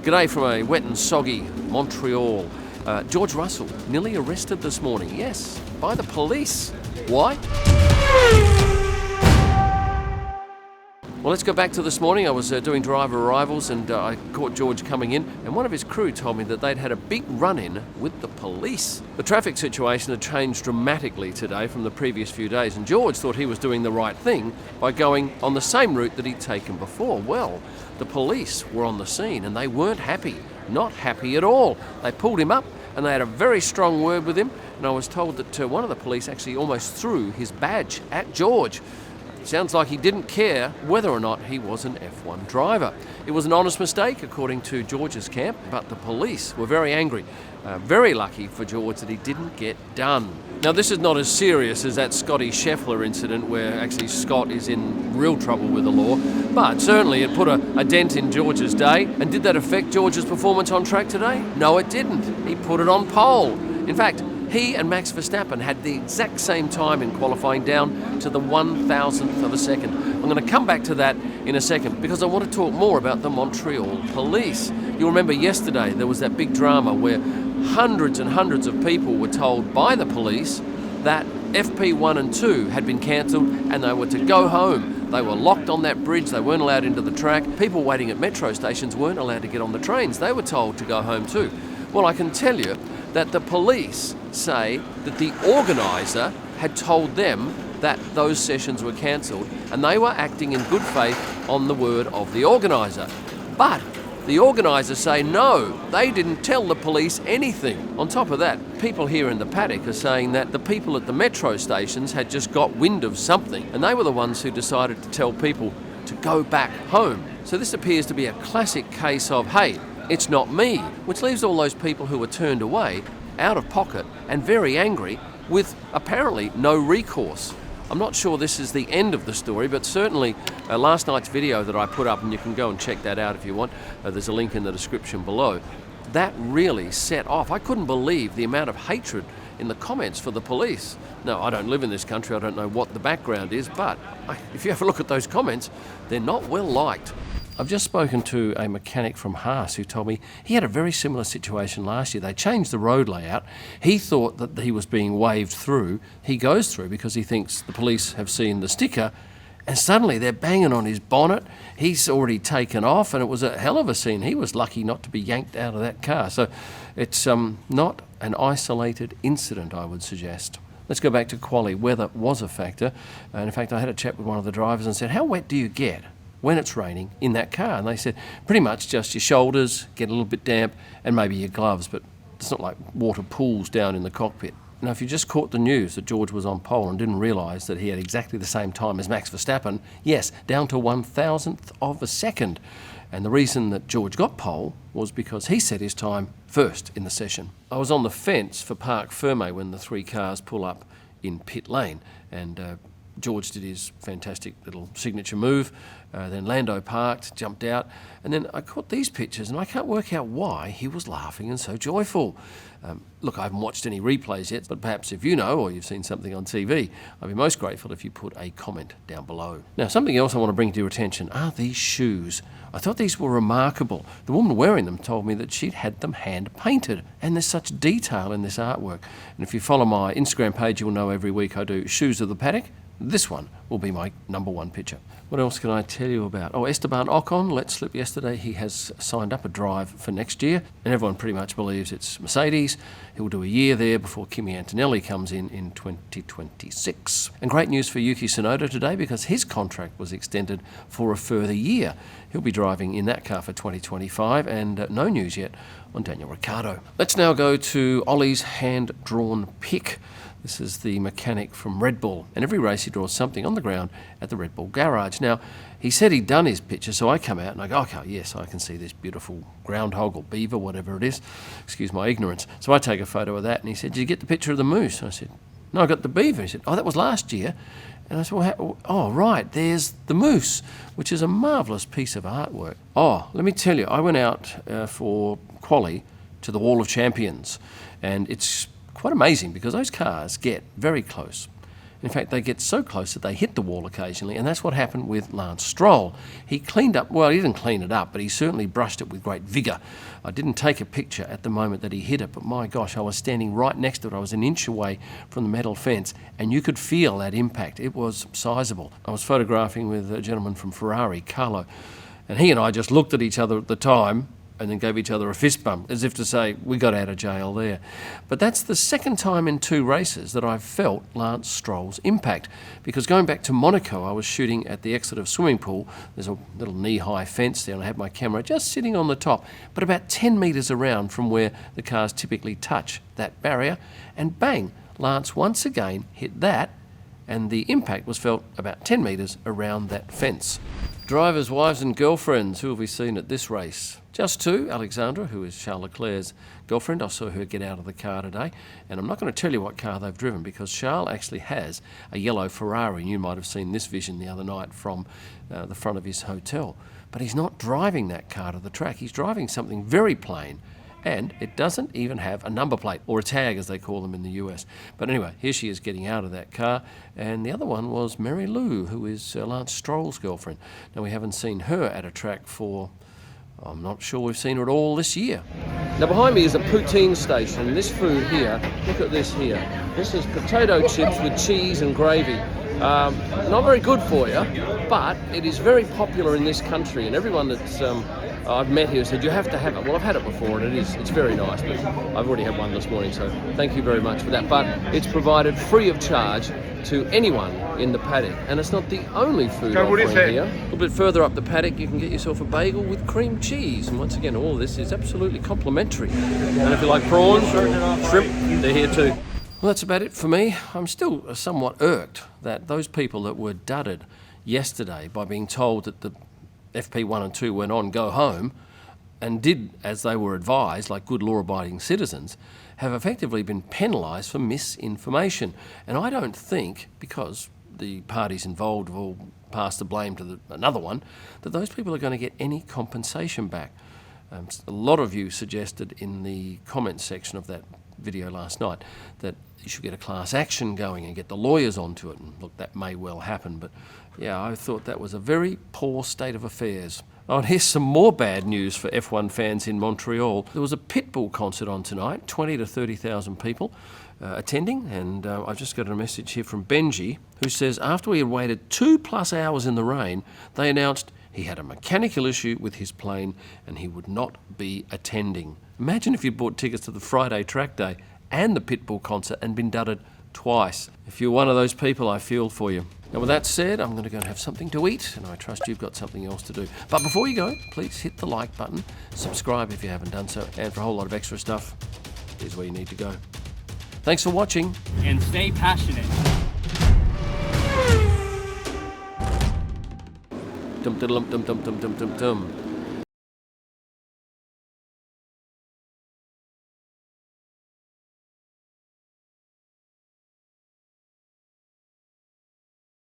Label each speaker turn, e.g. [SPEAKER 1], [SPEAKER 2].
[SPEAKER 1] G'day from a wet and soggy Montreal. George Russell nearly arrested this morning, yes, by the police. Why? Well, let's go back to this morning. I was doing driver arrivals and I caught George coming in, and one of his crew told me that they'd had a big run-in with the police. The traffic situation had changed dramatically today from the previous few days, and George thought he was doing the right thing by going on the same route that he'd taken before. Well, the police were on the scene and they weren't happy. Not happy at all. They pulled him up and they had a very strong word with him, and I was told that one of the police actually almost threw his badge at George. Sounds like he didn't care whether or not he was an F1 driver. It was an honest mistake, according to George's camp, but the police were very angry. Very lucky for George that he didn't get done. Now, this is not as serious as that Scotty Scheffler incident where actually Scott is in real trouble with the law, but certainly it put a dent in George's day. And did that affect George's performance on track today? No, it didn't. He put it on pole. In fact, he and Max Verstappen had the exact same time in qualifying, down to the 1,000th of a second. I'm going to come back to that in a second because I want to talk more about the Montreal police. You'll remember yesterday there was that big drama where hundreds and hundreds of people were told by the police that FP1 and 2 had been cancelled and they were to go home. They were locked on that bridge, they weren't allowed into the track. People waiting at metro stations weren't allowed to get on the trains. They were told to go home too. Well, I can tell you that the police say that the organiser had told them that those sessions were cancelled and they were acting in good faith on the word of the organiser. But the organisers say no, they didn't tell the police anything. On top of that, people here in the paddock are saying that the people at the metro stations had just got wind of something and they were the ones who decided to tell people to go back home. So this appears to be a classic case of, hey, it's not me, which leaves all those people who were turned away out of pocket and very angry with apparently no recourse. I'm not sure this is the end of the story, but certainly last night's video that I put up, and you can go and check that out if you want, there's a link in the description below, that really set off. I couldn't believe the amount of hatred in the comments for the police. Now, I don't live in this country, I don't know what the background is, but if you have a look at those comments, they're not well liked. I've just spoken to a mechanic from Haas who told me he had a very similar situation last year. They changed the road layout. He thought that he was being waved through. He goes through because he thinks the police have seen the sticker, and suddenly they're banging on his bonnet. He's already taken off, and it was a hell of a scene. He was lucky not to be yanked out of that car. So it's not an isolated incident, I would suggest. Let's go back to quali. Weather was a factor. And in fact, I had a chat with one of the drivers and said, how wet do you get when it's raining in that car? And they said, pretty much just your shoulders get a little bit damp and maybe your gloves, but it's not like water pools down in the cockpit. Now, if you just caught the news that George was on pole and didn't realise that he had exactly the same time as Max Verstappen, yes, down to 1,000th of a second. And the reason that George got pole was because he set his time first in the session. I was on the fence for Parc Fermé when the three cars pull up in pit lane, and George did his fantastic little signature move, then Lando parked, jumped out, and then I caught these pictures and I can't work out why he was laughing and so joyful. Look, I haven't watched any replays yet, but perhaps if you know or you've seen something on TV, I'd be most grateful if you put a comment down below. Now, something else I want to bring to your attention are these shoes. I thought these were remarkable. The woman wearing them told me that she'd had them hand painted, and there's such detail in this artwork. And if you follow my Instagram page, you'll know every week I do Shoes of the Paddock. This one will be my #1 picture. What else can I tell you about? Oh, Esteban Ocon let slip yesterday. He has signed up a drive for next year, and everyone pretty much believes it's Mercedes. He'll do a year there before Kimi Antonelli comes in 2026. And great news for Yuki Tsunoda today because his contract was extended for a further year. He'll be driving in that car for 2025, and no news yet on Daniel Ricciardo. Let's now go to Ollie's hand-drawn pick. This is the mechanic from Red Bull, and every race he draws something on the ground at the Red Bull garage. Now, he said he'd done his picture, so I come out and I go, okay, yes, I can see this beautiful groundhog or beaver, whatever it is. Excuse my ignorance. So I take a photo of that, and he said, did you get the picture of the moose? And I said, no, I got the beaver. He said, oh, that was last year. And I said, well, oh, right, there's the moose, which is a marvellous piece of artwork. Oh, let me tell you, I went out for quali to the Wall of Champions, and it's quite amazing because those cars get very close. In fact, they get so close that they hit the wall occasionally, and that's what happened with Lance Stroll. He cleaned up, well, he didn't clean it up, but he certainly brushed it with great vigour. I didn't take a picture at the moment that he hit it, but my gosh, I was standing right next to it. I was an inch away from the metal fence, and you could feel that impact. It was sizable. I was photographing with a gentleman from Ferrari, Carlo, and he and I just looked at each other at the time and then gave each other a fist bump, as if to say, we got out of jail there. But that's the second time in 2 races that I've felt Lance Stroll's impact. Because going back to Monaco, I was shooting at the exit of swimming pool. There's a little knee-high fence there, and I had my camera just sitting on the top, but about 10 metres around from where the cars typically touch that barrier. And bang, Lance once again hit that, and the impact was felt about 10 metres around that fence. Drivers, wives and girlfriends, who have we seen at this race? Just 2, Alexandra, who is Charles Leclerc's girlfriend. I saw her get out of the car today, and I'm not going to tell you what car they've driven because Charles actually has a yellow Ferrari, and you might have seen this vision the other night from the front of his hotel. But he's not driving that car to the track. He's driving something very plain, and it doesn't even have a number plate, or a tag as they call them in the US. But anyway, here she is getting out of that car, and the other one was Mary Lou, who is Lance Stroll's girlfriend. Now, we haven't seen her at a track for, I'm not sure we've seen her at all this year. Now, behind me is a poutine station. This food here, look at this here. This is potato chips with cheese and gravy. Not very good for you, but it is very popular in this country, and everyone that's I've met here said you have to have it. Well, I've had it before, and it's very nice, but I've already had one this morning, so thank you very much for that. But it's provided free of charge to anyone in the paddock, and it's not the only food offering here. A little bit further up the paddock, you can get yourself a bagel with cream cheese, and once again, all this is absolutely complimentary. And if you like prawns, shrimp, they're here too. Well, that's about it for me. I'm still somewhat irked that those people that were dudded yesterday by being told that the FP1 and 2 went on, go home, and did as they were advised, like good law-abiding citizens, have effectively been penalised for misinformation. And I don't think, because the parties involved have all passed the blame to another one, that those people are going to get any compensation back. A lot of you suggested in the comments section of that video last night that you should get a class action going and get the lawyers onto it. And look, that may well happen, but yeah, I thought that was a very poor state of affairs. Oh, and here's some more bad news for F1 fans in Montreal. There was a Pitbull concert on tonight, 20 to 30,000 people attending, and I've just got a message here from Benji, who says after we had waited 2+ hours in the rain, they announced he had a mechanical issue with his plane and he would not be attending. Imagine if you bought tickets to the Friday track day and the Pitbull concert and been dudded twice. If you're one of those people, I feel for you. Now, with that said, I'm going to go and have something to eat, and I trust you've got something else to do. But before you go, please hit the like button, subscribe if you haven't done so, and for a whole lot of extra stuff, here's where you need to go. Thanks for watching.
[SPEAKER 2] And stay passionate.
[SPEAKER 1] Dum dum dum dum dum dum dum dum.